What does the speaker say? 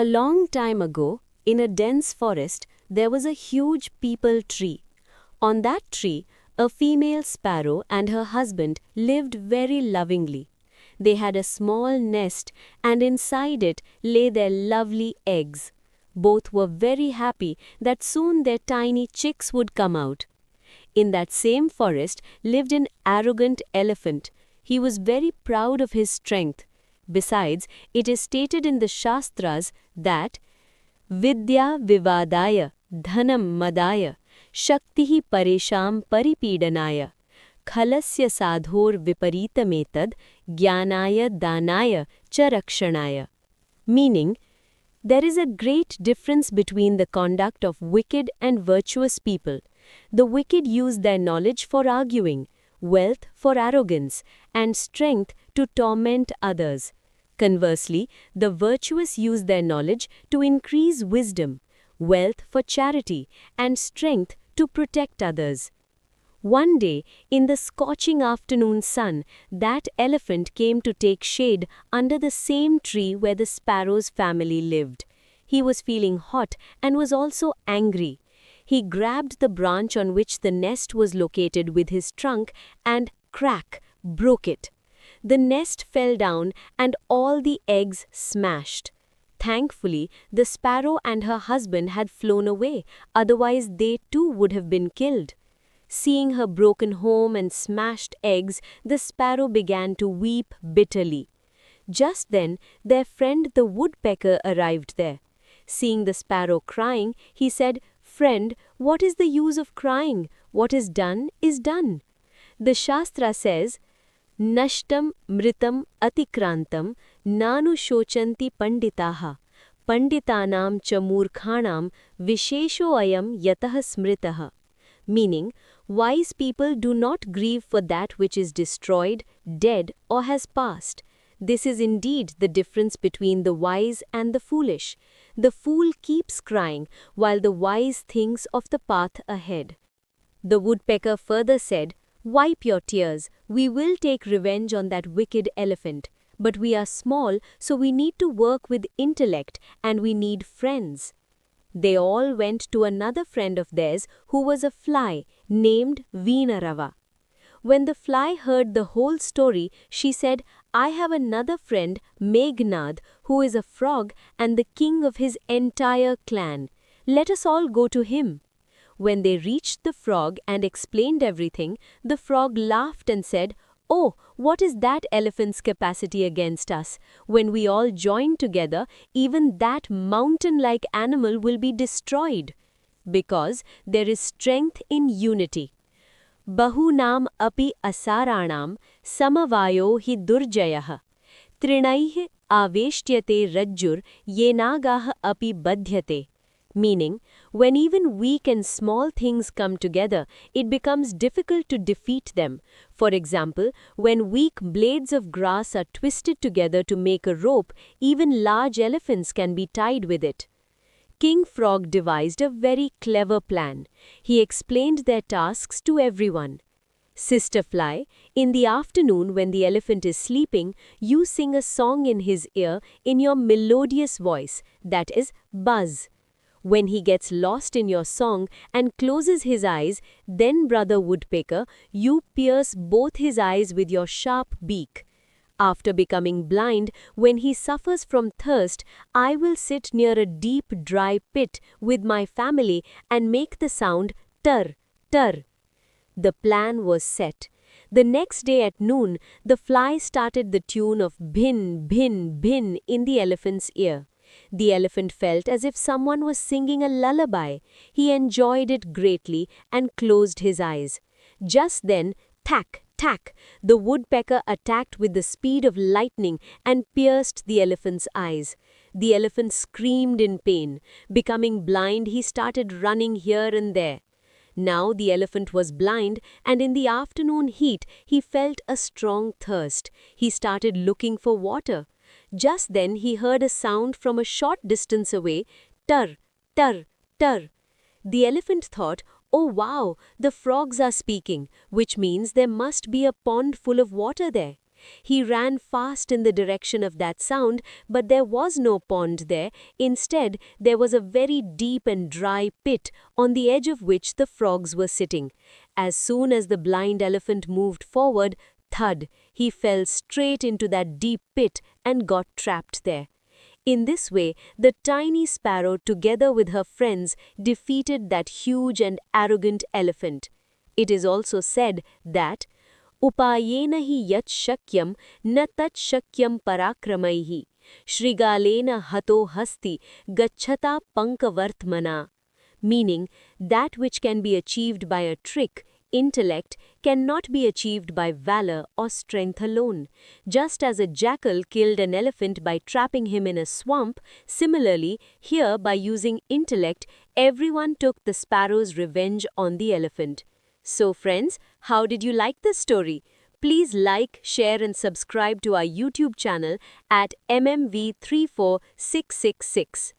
A long time ago, in a dense forest, there was a huge peepal tree. On that tree, a female sparrow and her husband lived very lovingly. They had a small nest, and inside it lay their lovely eggs. Both were very happy that soon their tiny chicks would come out. In that same forest lived an arrogant elephant. He was very proud of his strength. Besides, it is stated in the Shastras that Vidya Vivadaya Dhanam Madaya Shaktihi Paresham Paripidanaya Khalasya Sadhor Viparitametad Jnanaya Danaya Charakshanaya. Meaning, there is a great difference between the conduct of wicked and virtuous people. The wicked use their knowledge for arguing, wealth for arrogance, and strength to torment others. Conversely, the virtuous use their knowledge to increase wisdom, wealth for charity, and strength to protect others. One day, in the scorching afternoon sun, that elephant came to take shade under the same tree where the sparrow's family lived. He was feeling hot and was also angry. He grabbed the branch on which the nest was located with his trunk and, crack, broke it. The nest fell down and all the eggs smashed. Thankfully, the sparrow and her husband had flown away, otherwise they too would have been killed. Seeing her broken home and smashed eggs, the sparrow began to weep bitterly. Just then, their friend the woodpecker arrived there. Seeing the sparrow crying, he said, "Friend, what is the use of crying? What is done is done." The Shastra says, Nashtam mritam atikrantam nanu shochanti panditaha panditanam cha murkhanam vishesho ayam yatah smritaha. Meaning, wise people do not grieve for that which is destroyed, dead, or has passed. This is indeed the difference between the wise and the foolish. The fool keeps crying while the wise thinks of the path ahead. The woodpecker further said, "Wipe your tears. We will take revenge on that wicked elephant. But we are small, so we need to work with intellect and we need friends." They all went to another friend of theirs who was a fly named Veenarava. When the fly heard the whole story, she said, "I have another friend, Meghnad, who is a frog and the king of his entire clan. Let us all go to him." When they reached the frog and explained everything, the frog laughed and said, "Oh, what is that elephant's capacity against us? When we all join together, even that mountain-like animal will be destroyed." Because there is strength in unity. Bahunam api asaranam samavayo hi durjayah trinaih aveshtyate rajjur yenagah api badhyate. Meaning, when even weak and small things come together, it becomes difficult to defeat them. For example, when weak blades of grass are twisted together to make a rope, even large elephants can be tied with it. King Frog devised a very clever plan. He explained their tasks to everyone. "Sister Fly, in the afternoon when the elephant is sleeping, you sing a song in his ear in your melodious voice, that is, buzz. When he gets lost in your song and closes his eyes, then, Brother Woodpecker, you pierce both his eyes with your sharp beak. After becoming blind, when he suffers from thirst, I will sit near a deep, dry pit with my family and make the sound tar, tar." The plan was set. The next day at noon, the fly started the tune of bhin, bhin, bhin in the elephant's ear. The elephant felt as if someone was singing a lullaby. He enjoyed it greatly and closed his eyes. Just then, thack, thack, the woodpecker attacked with the speed of lightning and pierced the elephant's eyes. The elephant screamed in pain. Becoming blind, he started running here and there. Now the elephant was blind, and in the afternoon heat, he felt a strong thirst. He started looking for water. Just then he heard a sound from a short distance away, tar, tar, tar. The elephant thought, "Oh wow, the frogs are speaking, which means there must be a pond full of water there." He ran fast in the direction of that sound, but there was no pond there. Instead, there was a very deep and dry pit on the edge of which the frogs were sitting. As soon as the blind elephant moved forward, thud, he fell straight into that deep pit and got trapped there. In this way, the tiny sparrow, together with her friends, defeated that huge and arrogant elephant. It is also said that Upayena hi yat shakyam na tat shakyam parakramaihi Shrigalena hato hasti gachhata pankavartmana, meaning that which can be achieved by a trick, intellect, cannot be achieved by valor or strength alone. Just as a jackal killed an elephant by trapping him in a swamp, similarly, here by using intellect, everyone took the sparrow's revenge on the elephant. So friends, how did you like this story? Please like, share and subscribe to our YouTube channel at MMV34666.